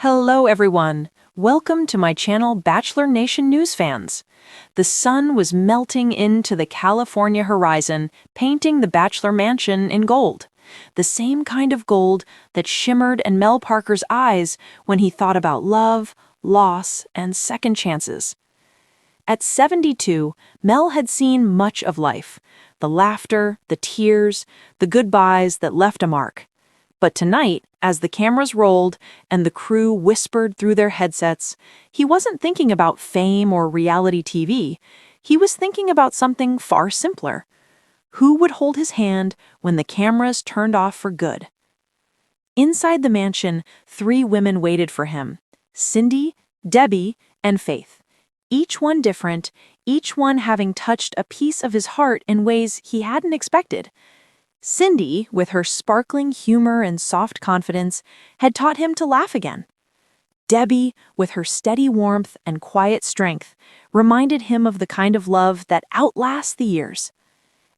Hello everyone! Welcome to my channel Bachelor Nation News fans. The sun was melting into the California horizon, painting the Bachelor mansion in gold. The same kind of gold that shimmered in Mel Parker's eyes when he thought about love, loss, and second chances. At 72, Mel had seen much of life. The laughter, the tears, the goodbyes that left a mark. But tonight, as the cameras rolled and the crew whispered through their headsets, he wasn't thinking about fame or reality TV. He was thinking about something far simpler. Who would hold his hand when the cameras turned off for good? Inside the mansion, 3 women waited for him: Cindy, Debbie, and Faith. Each one different, each one having touched a piece of his heart in ways he hadn't expected. Cindy, with her sparkling humor and soft confidence, had taught him to laugh again. Debbie, with her steady warmth and quiet strength, reminded him of the kind of love that outlasts the years.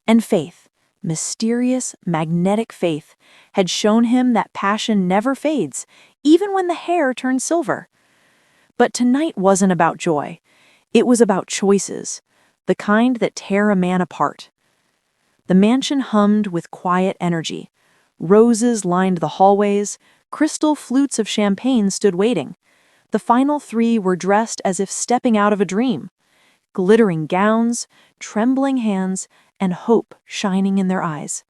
And Faith, mysterious, magnetic Faith, had shown him that passion never fades, even when the hair turns silver. But tonight wasn't about joy. It was about choices, the kind that tear a man apart. The mansion hummed with quiet energy. Roses lined the hallways, crystal flutes of champagne stood waiting. The final 3 were dressed as if stepping out of a dream. Glittering gowns, trembling hands, and hope shining in their eyes.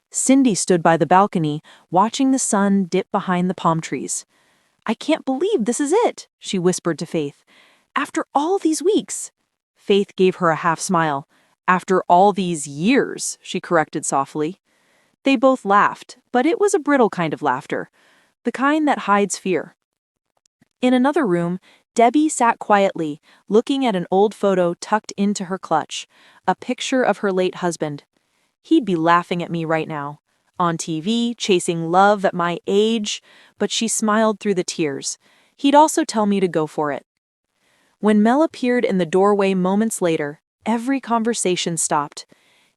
Cindy stood by the balcony, watching the sun dip behind the palm trees. "I can't believe this is it," she whispered to Faith. "After all these weeks." Faith gave her a half smile. "After all these years," she corrected softly. They both laughed, but it was a brittle kind of laughter, the kind that hides fear. In another room, Debbie sat quietly, looking at an old photo tucked into her clutch, a picture of her late husband. He'd be laughing at me right now, on TV, chasing love at my age, but she smiled through the tears. He'd also tell me to go for it. When Mel appeared in the doorway moments later, every conversation stopped.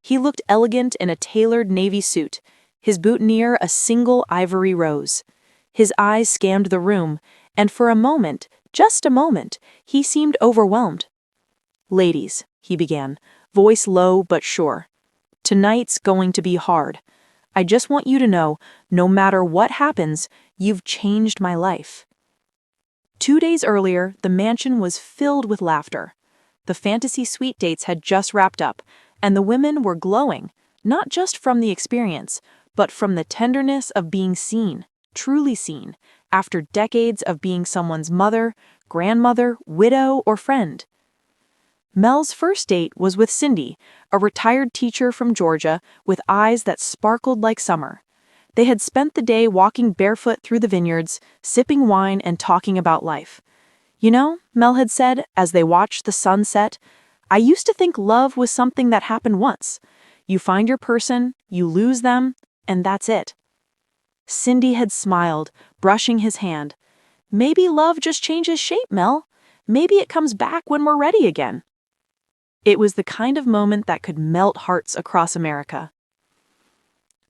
He looked elegant in a tailored navy suit, his boutonniere a single ivory rose. His eyes scanned the room, and for a moment, just a moment, he seemed overwhelmed. "Ladies," he began, voice low but sure, "tonight's going to be hard. I just want you to know, no matter what happens, you've changed my life." 2 days earlier, the mansion was filled with laughter. The fantasy suite dates had just wrapped up, and the women were glowing, not just from the experience, but from the tenderness of being seen, truly seen, after decades of being someone's mother, grandmother, widow, or friend. Mel's first date was with Cindy, a retired teacher from Georgia with eyes that sparkled like summer. They had spent the day walking barefoot through the vineyards, sipping wine and talking about life. "You know," Mel had said as they watched the sun set, "I used to think love was something that happened once. You find your person, you lose them, and that's it." Cindy had smiled, brushing his hand. "Maybe love just changes shape, Mel. Maybe it comes back when we're ready again." It was the kind of moment that could melt hearts across America.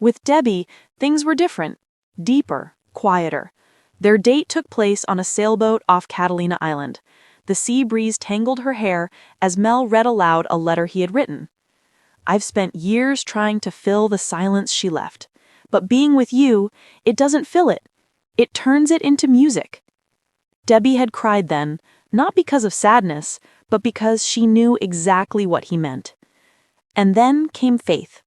With Debbie, things were different, deeper, quieter. Their date took place on a sailboat off Catalina Island. The sea breeze tangled her hair as Mel read aloud a letter he had written. "I've spent years trying to fill the silence she left. But being with you, it doesn't fill it. It turns it into music." Debbie had cried then, not because of sadness, but because she knew exactly what he meant. And then came Faith.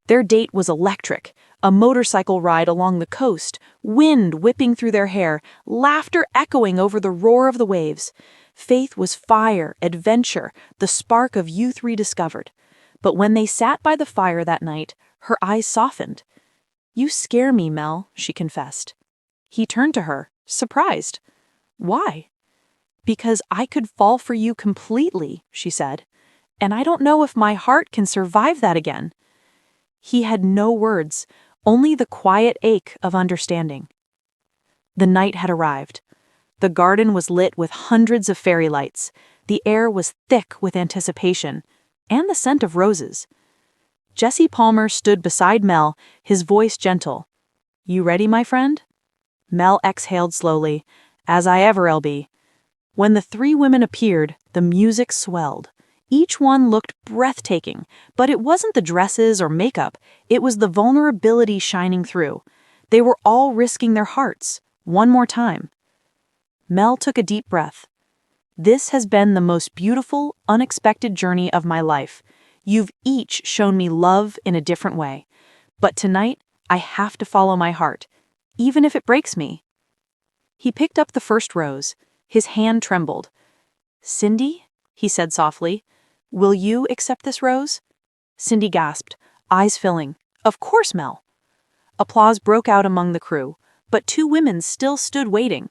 Their date was electric, a motorcycle ride along the coast, wind whipping through their hair, laughter echoing over the roar of the waves. Faith was fire, adventure, the spark of youth rediscovered. But when they sat by the fire that night, her eyes softened. "You scare me, Mel," she confessed. He turned to her, surprised. "Why?" "Because I could fall for you completely," she said. "And I don't know if my heart can survive that again." He had no words, only the quiet ache of understanding. The night had arrived. The garden was lit with hundreds of fairy lights. The air was thick with anticipation, and the scent of roses. Jesse Palmer stood beside Mel, his voice gentle. "You ready, my friend?" Mel exhaled slowly, As I ever'll be. When the three women appeared, the music swelled. Each one looked breathtaking, but it wasn't the dresses or makeup, it was the vulnerability shining through. They were all risking their hearts. One more time. Mel took a deep breath. This has been the most beautiful, unexpected journey of my life. You've each shown me love in a different way. But tonight, I have to follow my heart, even if it breaks me. He picked up the first rose. His hand trembled. "Cindy," he said softly, "will you accept this rose?" Cindy gasped, eyes filling. "Of course, Mel." Applause broke out among the crew, but two women still stood waiting.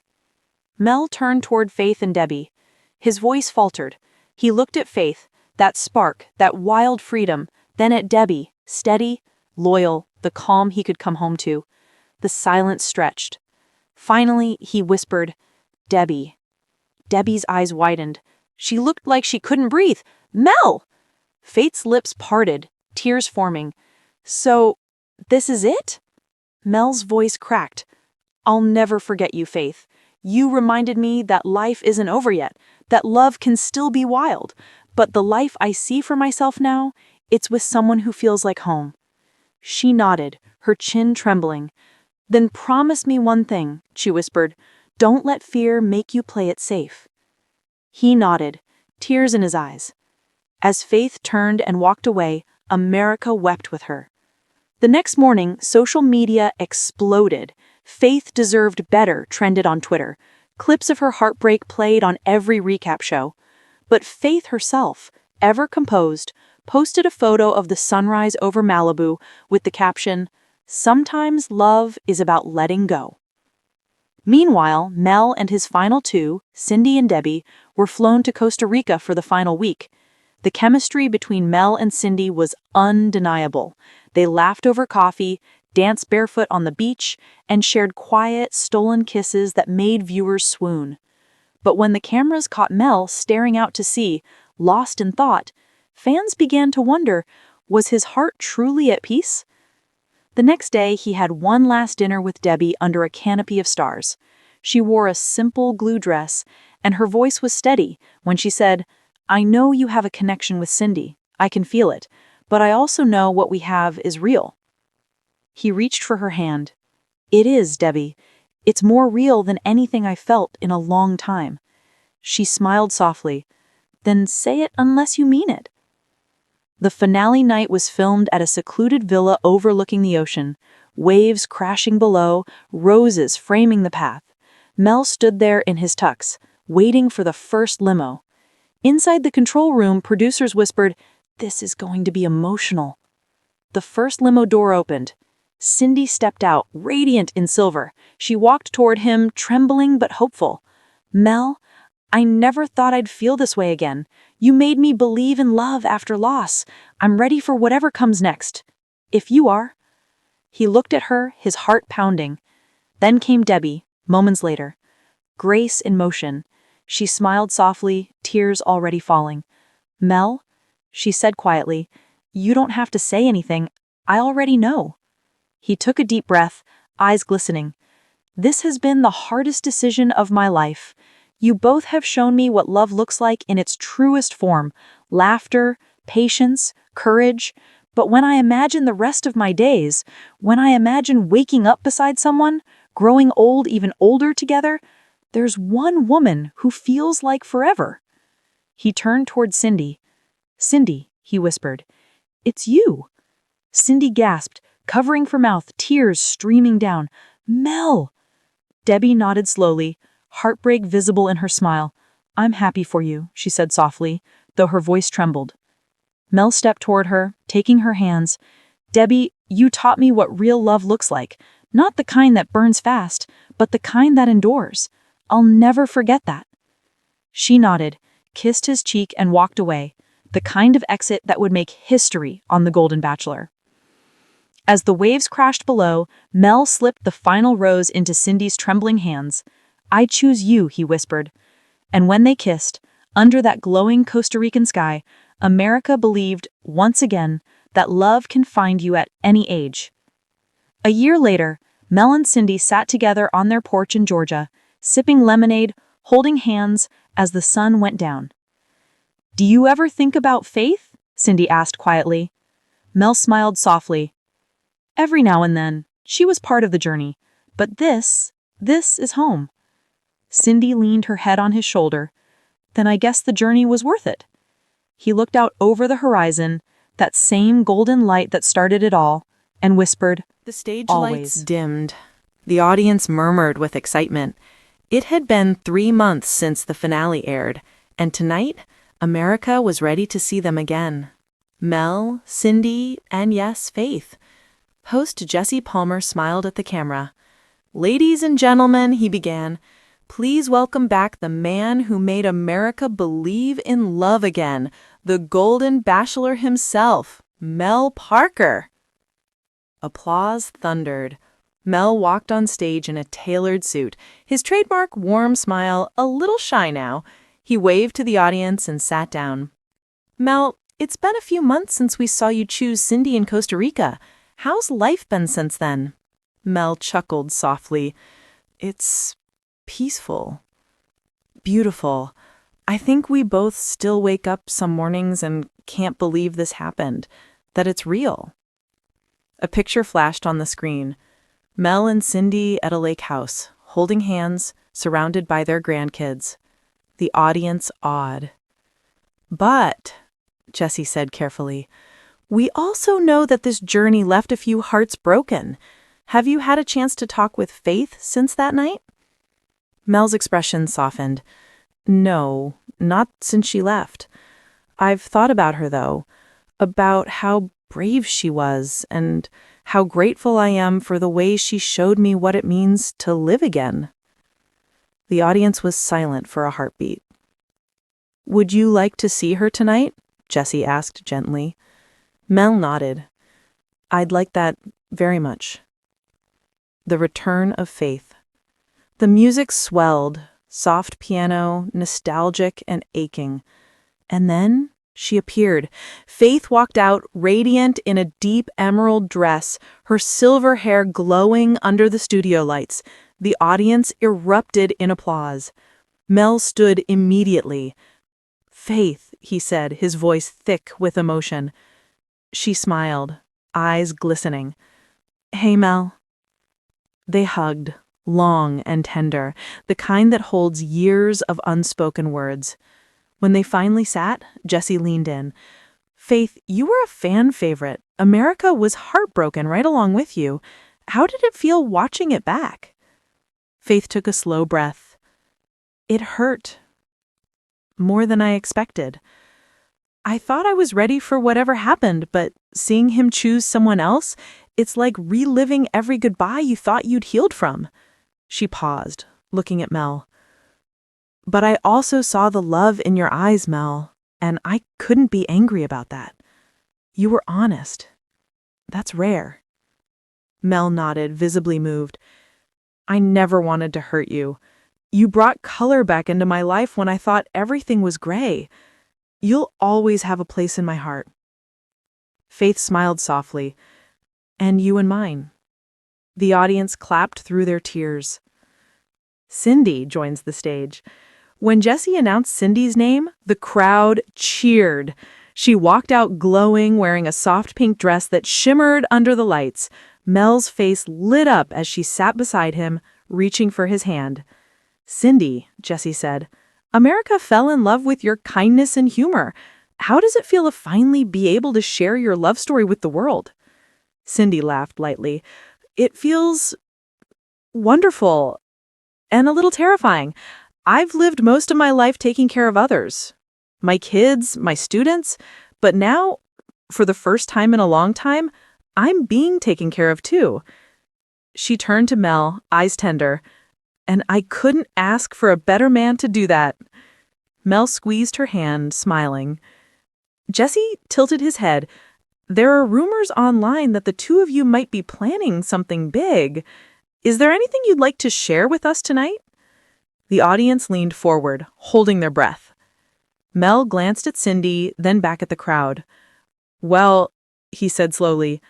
Mel turned toward Faith and Debbie. His voice faltered. He looked at Faith, that spark, that wild freedom, then at Debbie, steady, loyal, the calm he could come home to. The silence stretched. Finally, he whispered, "Debbie." Debbie's eyes widened. She looked like she couldn't breathe. "Mel!" Faith's lips parted, tears forming. "So, this is it?" Mel's voice cracked. "I'll never forget you, Faith. You reminded me that life isn't over yet, that love can still be wild. But the life I see for myself now, it's with someone who feels like home." She nodded, her chin trembling. "Then promise me one thing," she whispered. "Don't let fear make you play it safe." He nodded, tears in his eyes. As Faith turned and walked away, America wept with her. The next morning, social media exploded. "Faith deserved better" trended on Twitter. Clips of her heartbreak played on every recap show. But Faith herself, ever composed, posted a photo of the sunrise over Malibu with the caption, "Sometimes love is about letting go." Meanwhile, Mel and his final two, Cindy and Debbie, were flown to Costa Rica for the final week. The chemistry between Mel and Cindy was undeniable. They laughed over coffee, danced barefoot on the beach, and shared quiet, stolen kisses that made viewers swoon. But when the cameras caught Mel staring out to sea, lost in thought, fans began to wonder, was his heart truly at peace? The next day, he had one last dinner with Debbie under a canopy of stars. She wore a simple blue dress, and her voice was steady when she said, "I know you have a connection with Cindy. I can feel it. But I also know what we have is real." He reached for her hand. "It is, Debbie. It's more real than anything I felt in a long time." She smiled softly. "Then say it unless you mean it." The finale night was filmed at a secluded villa overlooking the ocean, waves crashing below, roses framing the path. Mel stood there in his tux, waiting for the first limo. Inside the control room, producers whispered, "This is going to be emotional." The first limo door opened. Cindy stepped out, radiant in silver. She walked toward him, trembling but hopeful. "Mel, I never thought I'd feel this way again. You made me believe in love after loss. I'm ready for whatever comes next. If you are." He looked at her, his heart pounding. Then came Debbie, moments later. Grace in motion. She smiled softly, tears already falling. "Mel," she said quietly, "you don't have to say anything. I already know." He took a deep breath, eyes glistening. "This has been the hardest decision of my life. You both have shown me what love looks like in its truest form, laughter, patience, courage. But when I imagine the rest of my days, when I imagine waking up beside someone, growing old even older together, there's one woman who feels like forever." He turned toward Cindy. "Cindy," he whispered, "it's you." Cindy gasped, covering her mouth, tears streaming down. "Mel!" Debbie nodded slowly, heartbreak visible in her smile. "I'm happy for you," she said softly, though her voice trembled. Mel stepped toward her, taking her hands. "Debbie, you taught me what real love looks like. Not the kind that burns fast, but the kind that endures. I'll never forget that." She nodded, kissed his cheek, and walked away, the kind of exit that would make history on The Golden Bachelor. As the waves crashed below, Mel slipped the final rose into Cindy's trembling hands. "I choose you," he whispered. And when they kissed, under that glowing Costa Rican sky, America believed, once again, that love can find you at any age. A year later, Mel and Cindy sat together on their porch in Georgia, sipping lemonade, holding hands as the sun went down. "Do you ever think about faith?" Cindy asked quietly. Mel smiled softly. "Every now and then. She was part of the journey. But this is home." Cindy leaned her head on his shoulder. "Then I guess the journey was worth it." He looked out over the horizon, that same golden light that started it all, and whispered, The stage "Always." lights dimmed. The audience murmured with excitement. It had been 3 months since the finale aired, and tonight, America was ready to see them again. Mel, Cindy, and yes, Faith. Host Jesse Palmer smiled at the camera. "Ladies and gentlemen," he began, "please welcome back the man who made America believe in love again, the Golden Bachelor himself, Mel Parker." Applause thundered. Mel walked on stage in a tailored suit, his trademark warm smile a little shy now. He waved to the audience and sat down. "Mel, it's been a few months since we saw you choose Cindy in Costa Rica. How's life been since then?" Mel chuckled softly. "It's peaceful. Beautiful. I think we both still wake up some mornings and can't believe this happened, that it's real." A picture flashed on the screen. Mel and Cindy at a lake house, holding hands, surrounded by their grandkids. The audience awed. "But," Jesse said carefully, "we also know that this journey left a few hearts broken. Have you had a chance to talk with Faith since that night?" Mel's expression softened. "No, not since she left. I've thought about her, though, about how brave she was and how grateful I am for the way she showed me what it means to live again." The audience was silent for a heartbeat. "Would you like to see her tonight?" Jesse asked gently. Mel nodded. "I'd like that very much." The return of Faith. The music swelled, soft piano, nostalgic and aching. And then she appeared. Faith walked out, radiant in a deep emerald dress, her silver hair glowing under the studio lights. The audience erupted in applause. Mel stood immediately. "Faith," he said, his voice thick with emotion. She smiled, eyes glistening. "Hey, Mel." They hugged, long and tender, the kind that holds years of unspoken words. When they finally sat, Jesse leaned in. "Faith, you were a fan favorite. America was heartbroken right along with you. How did it feel watching it back?" Faith took a slow breath. "It hurt. More than I expected. I thought I was ready for whatever happened, but seeing him choose someone else, it's like reliving every goodbye you thought you'd healed from." She paused, looking at Mel. "But I also saw the love in your eyes, Mel, and I couldn't be angry about that. You were honest. That's rare." Mel nodded, visibly moved. "I never wanted to hurt you. You brought color back into my life when I thought everything was gray. You'll always have a place in my heart." Faith smiled softly. "And you and mine." The audience clapped through their tears. Cindy joins the stage. When Jesse announced Cindy's name, the crowd cheered. She walked out glowing, wearing a soft pink dress that shimmered under the lights. Mel's face lit up as she sat beside him, reaching for his hand. "Cindy," Jesse said, "America fell in love with your kindness and humor. How does it feel to finally be able to share your love story with the world?" Cindy laughed lightly. "It feels wonderful and a little terrifying. I've lived most of my life taking care of others, my kids, my students, but now, for the first time in a long time, I'm being taken care of too." She turned to Mel, eyes tender. "And I couldn't ask for a better man to do that." Mel squeezed her hand, smiling. Jesse tilted his head. "There are rumors online that the two of you might be planning something big. Is there anything you'd like to share with us tonight?" The audience leaned forward, holding their breath. Mel glanced at Cindy, then back at the crowd. "Well," he said slowly,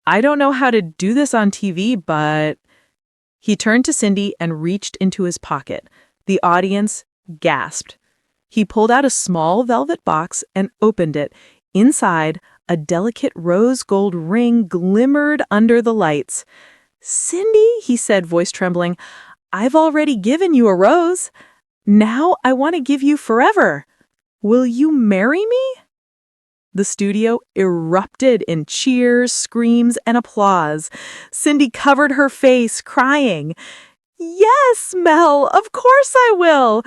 "I don't know how to do this on TV, but..." He turned to Cindy and reached into his pocket. The audience gasped. He pulled out a small velvet box and opened it. Inside, a delicate rose gold ring glimmered under the lights. "Cindy," he said, voice trembling, "I've already given you a rose. Now I want to give you forever. Will you marry me?" The studio erupted in cheers, screams, and applause. Cindy covered her face, crying, "Yes, Mel, of course I will."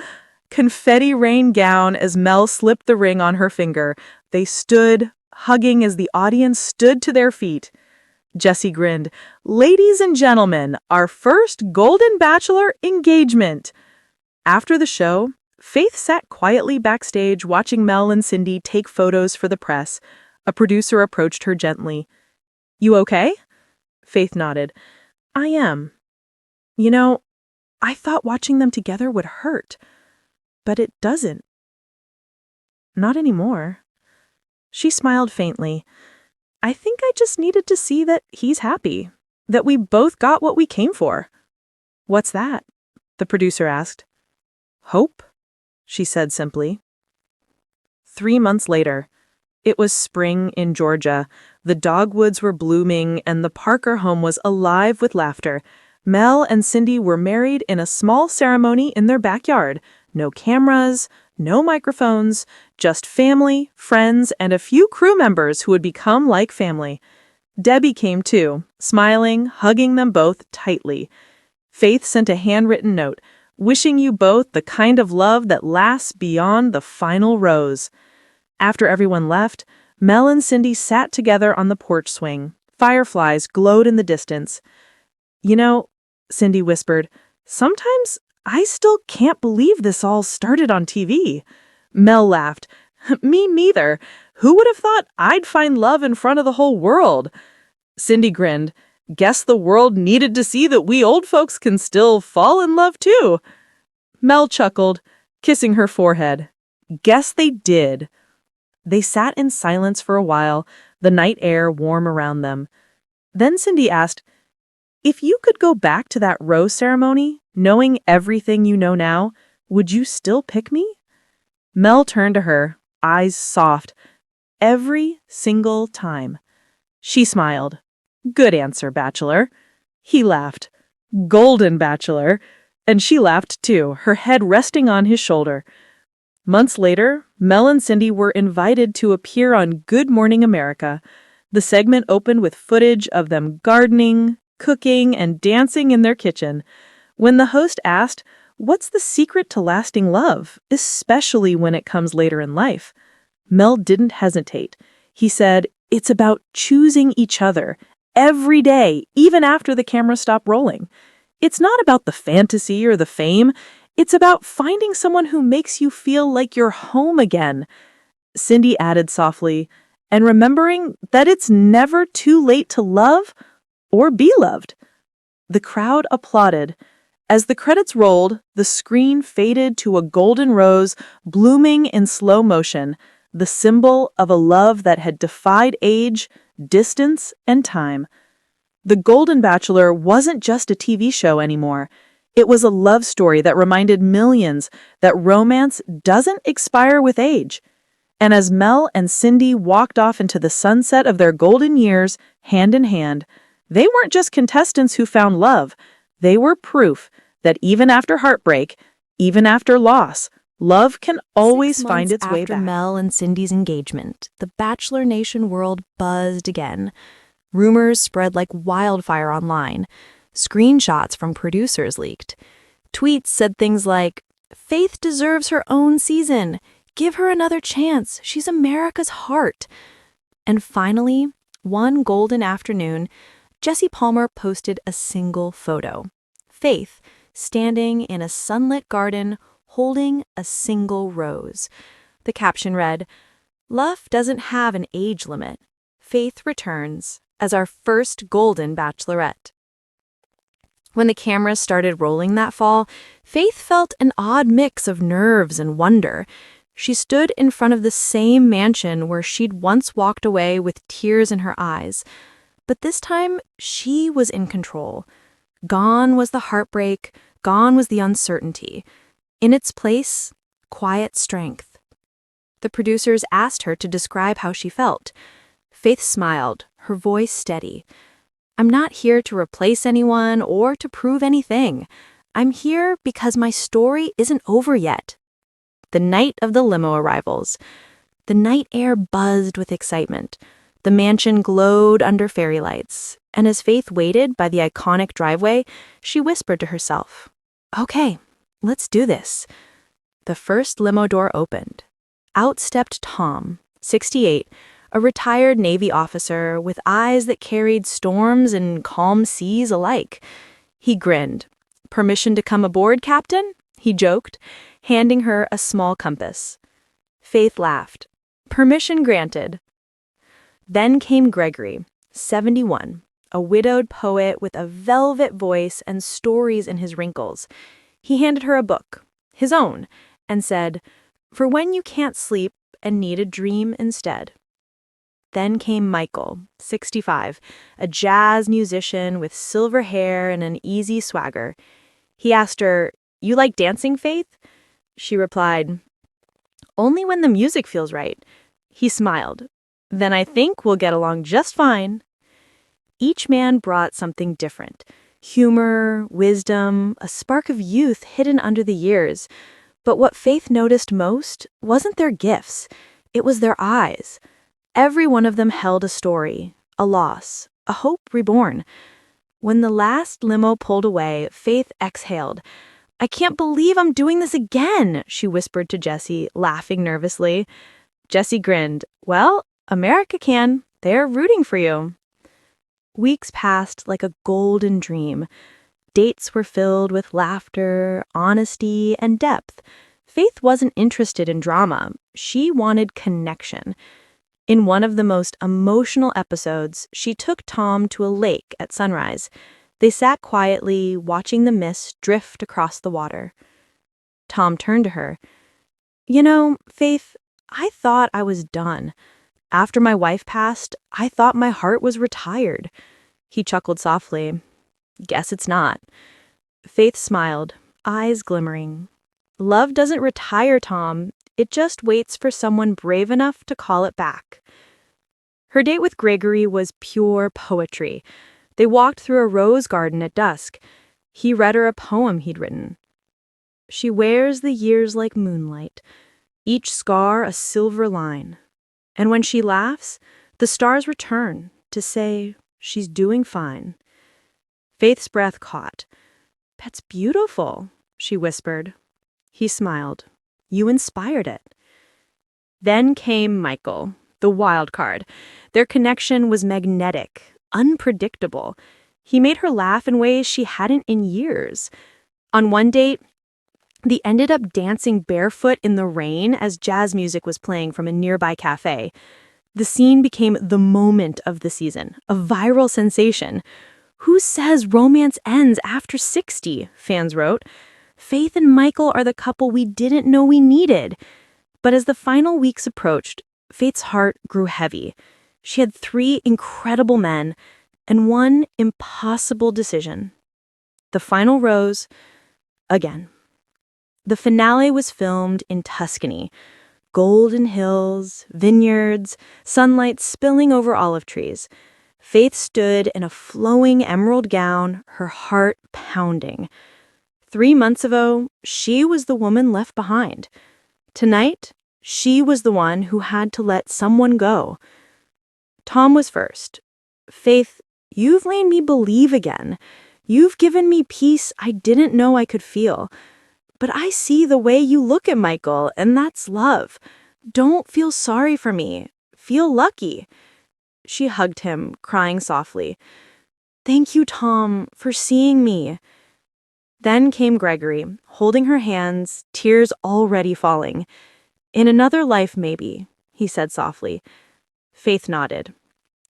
Confetti rained down as Mel slipped the ring on her finger. They stood, hugging as the audience stood to their feet. Jesse grinned. "Ladies and gentlemen, our first Golden Bachelor engagement." After the show, Faith sat quietly backstage watching Mel and Cindy take photos for the press. A producer approached her gently. "You okay?" Faith nodded. "I am. You know, I thought watching them together would hurt, but it doesn't. Not anymore." She smiled faintly. "I think I just needed to see that he's happy, that we both got what we came for." "What's that?" the producer asked. "Hope," she said simply. 3 months later, it was spring in Georgia. The dogwoods were blooming and the Parker home was alive with laughter. Mel and Cindy were married in a small ceremony in their backyard. No cameras, no microphones, just family, friends, and a few crew members who would become like family. Debbie came too, smiling, hugging them both tightly. Faith sent a handwritten note, "Wishing you both the kind of love that lasts beyond the final rose." After everyone left, Mel and Cindy sat together on the porch swing. Fireflies glowed in the distance. "You know," Cindy whispered, "sometimes I still can't believe this all started on TV." Mel laughed. "Me neither. Who would have thought I'd find love in front of the whole world?" Cindy grinned. "Guess the world needed to see that we old folks can still fall in love too." Mel chuckled, kissing her forehead. "Guess they did." They sat in silence for a while, the night air warm around them. Then Cindy asked, "If you could go back to that rose ceremony, knowing everything you know now, would you still pick me?" Mel turned to her, eyes soft. "Every single time." She smiled. "Good answer, Bachelor." He laughed. "Golden Bachelor." And she laughed too, her head resting on his shoulder. Months later, Mel and Cindy were invited to appear on Good Morning America. The segment opened with footage of them gardening, cooking, and dancing in their kitchen. When the host asked, "What's the secret to lasting love, especially when it comes later in life?" Mel didn't hesitate. He said, "It's about choosing each other every day, even after the camera stopped rolling. It's not about the fantasy or the fame. It's about finding someone who makes you feel like you're home again." Cindy added softly, "And remembering that it's never too late to love or be loved." The crowd applauded. As the credits rolled, the screen faded to a golden rose blooming in slow motion, the symbol of a love that had defied age, distance, and time. The Golden Bachelor wasn't just a TV show anymore. It was a love story that reminded millions that romance doesn't expire with age. And as Mel and Cindy walked off into the sunset of their golden years, hand in hand, they weren't just contestants who found love. They were proof that even after heartbreak, even after loss, love can always find its way back. After Mel and Cindy's engagement, the Bachelor Nation world buzzed again. Rumors spread like wildfire online. Screenshots from producers leaked. Tweets said things like, "Faith deserves her own season. Give her another chance. She's America's heart." And finally, one golden afternoon, Jesse Palmer posted a single photo. Faith, standing in a sunlit garden, holding a single rose. The caption read, "Love doesn't have an age limit. Faith returns as our first Golden Bachelorette." When the cameras started rolling that fall, Faith felt an odd mix of nerves and wonder. She stood in front of the same mansion where she'd once walked away with tears in her eyes. But this time, she was in control. Gone was the heartbreak, gone was the uncertainty. In its place, quiet strength. The producers asked her to describe how she felt. Faith smiled, her voice steady. I'm not here to replace anyone or to prove anything. I'm here because my story isn't over yet. The night of the limo arrivals. The night air buzzed with excitement. The mansion glowed under fairy lights, and as Faith waited by the iconic driveway, she whispered to herself, "Okay, let's do this." The first limo door opened. Out stepped Tom, 68, a retired Navy officer with eyes that carried storms and calm seas alike. He grinned. "Permission to come aboard, Captain?" he joked, handing her a small compass. Faith laughed. "Permission granted." Then came Gregory, 71, a widowed poet with a velvet voice and stories in his wrinkles. He handed her a book, his own, and said, "For when you can't sleep and need a dream instead." Then came Michael, 65, a jazz musician with silver hair and an easy swagger. He asked her, "You like dancing, Faith?" She replied, "Only when the music feels right." He smiled. "Then I think we'll get along just fine." Each man brought something different. Humor, wisdom, a spark of youth hidden under the years. But what Faith noticed most wasn't their gifts. It was their eyes. Every one of them held a story, a loss, a hope reborn. When the last limo pulled away, Faith exhaled. "I can't believe I'm doing this again," she whispered to Jesse, laughing nervously. Jesse grinned. "Well, America can. They're rooting for you." Weeks passed like a golden dream. Dates were filled with laughter, honesty, and depth. Faith wasn't interested in drama. She wanted connection. In one of the most emotional episodes, she took Tom to a lake at sunrise. They sat quietly, watching the mist drift across the water. Tom turned to her. "You know, Faith, I thought I was done. After my wife passed, I thought my heart was retired." He chuckled softly. "Guess it's not." Faith smiled, eyes glimmering. "Love doesn't retire, Tom. It just waits for someone brave enough to call it back." Her date with Gregory was pure poetry. They walked through a rose garden at dusk. He read her a poem he'd written. "She wears the years like moonlight, each scar a silver line. And when she laughs, the stars return to say she's doing fine." Faith's breath caught. "That's beautiful," she whispered. He smiled. "You inspired it." Then came Michael, the wild card. Their connection was magnetic, unpredictable. He made her laugh in ways she hadn't in years. On one date, they ended up dancing barefoot in the rain as jazz music was playing from a nearby cafe. The scene became the moment of the season, a viral sensation. "Who says romance ends after 60?" fans wrote. "Faith and Michael are the couple we didn't know we needed." But as the final weeks approached, Faith's heart grew heavy. She had 3 incredible men and one impossible decision. The final rose, again. The finale was filmed in Tuscany. Golden hills, vineyards, sunlight spilling over olive trees. Faith stood in a flowing emerald gown, her heart pounding. 3 months ago, she was the woman left behind. Tonight, she was the one who had to let someone go. Tom was first. "Faith, you've made me believe again. You've given me peace I didn't know I could feel. But I see the way you look at Michael, and that's love. Don't feel sorry for me. Feel lucky." She hugged him, crying softly. "Thank you, Tom, for seeing me." Then came Gregory, holding her hands, tears already falling. "In another life, maybe," he said softly. Faith nodded.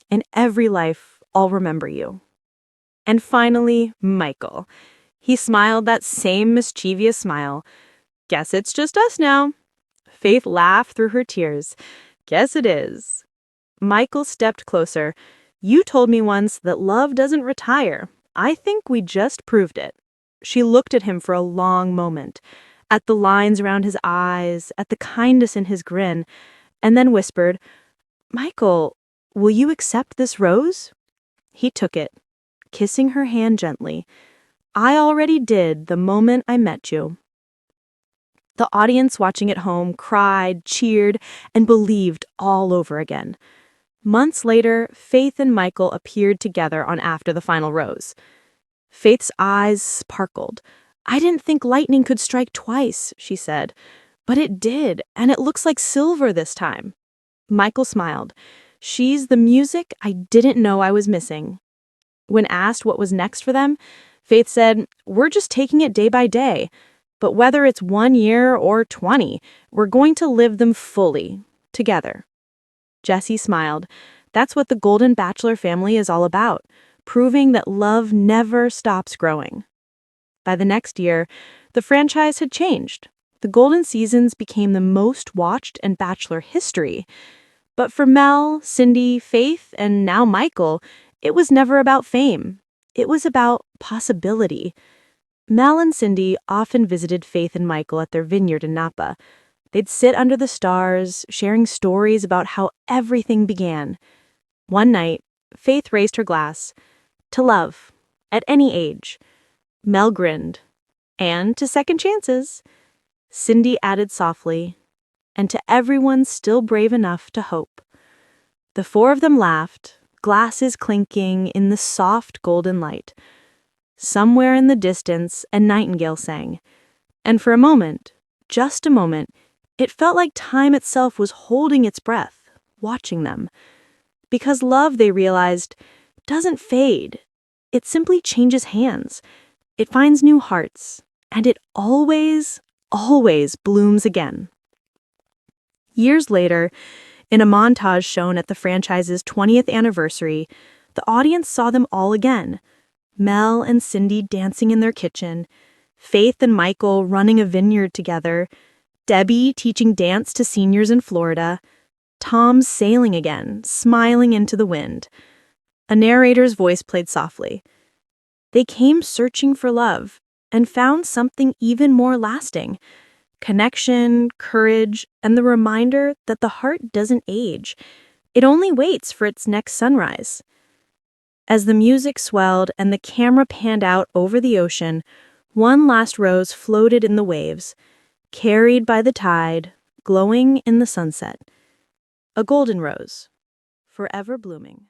"In every life, I'll remember you." And finally, Michael. He smiled that same mischievous smile. "Guess it's just us now." Faith laughed through her tears. "Guess it is." Michael stepped closer. "You told me once that love doesn't retire. I think we just proved it. She looked at him for a long moment, at the lines around his eyes, at the kindness in his grin, and then whispered, Michael, will you accept this rose? He took it, kissing her hand gently. I already did the moment I met you. The audience watching at home cried, cheered, and believed all over again. Months later, Faith and Michael appeared together on After the Final Rose. Faith's eyes sparkled. I didn't think lightning could strike twice, she said. But it did, and it looks like silver this time. Michael smiled. She's the music I didn't know I was missing. When asked what was next for them, Faith said, we're just taking it day by day. But whether it's 1 year or 20, we're going to live them fully, together. Jesse smiled. That's what the Golden Bachelor family is all about, proving that love never stops growing. By the next year, the franchise had changed. The Golden Seasons became the most watched in Bachelor history. But for Mel, Cindy, Faith, and now Michael, it was never about fame. It was about possibility. Mel and Cindy often visited Faith and Michael at their vineyard in Napa. They'd sit under the stars, sharing stories about how everything began. One night, Faith raised her glass. To love, at any age. Mel grinned. And to second chances. Cindy added softly. And to everyone still brave enough to hope. The four of them laughed, glasses clinking in the soft golden light. Somewhere in the distance, a nightingale sang. And for a moment, just a moment, it felt like time itself was holding its breath, watching them. Because love, they realized, doesn't fade. It simply changes hands. It finds new hearts. And it always, always blooms again. Years later, in a montage shown at the franchise's 20th anniversary, the audience saw them all again. Mel and Cindy dancing in their kitchen, Faith and Michael running a vineyard together, Debbie teaching dance to seniors in Florida, Tom sailing again, smiling into the wind. A narrator's voice played softly. They came searching for love and found something even more lasting. Connection, courage, and the reminder that the heart doesn't age. It only waits for its next sunrise. As the music swelled and the camera panned out over the ocean, one last rose floated in the waves, carried by the tide, glowing in the sunset. A golden rose, forever blooming.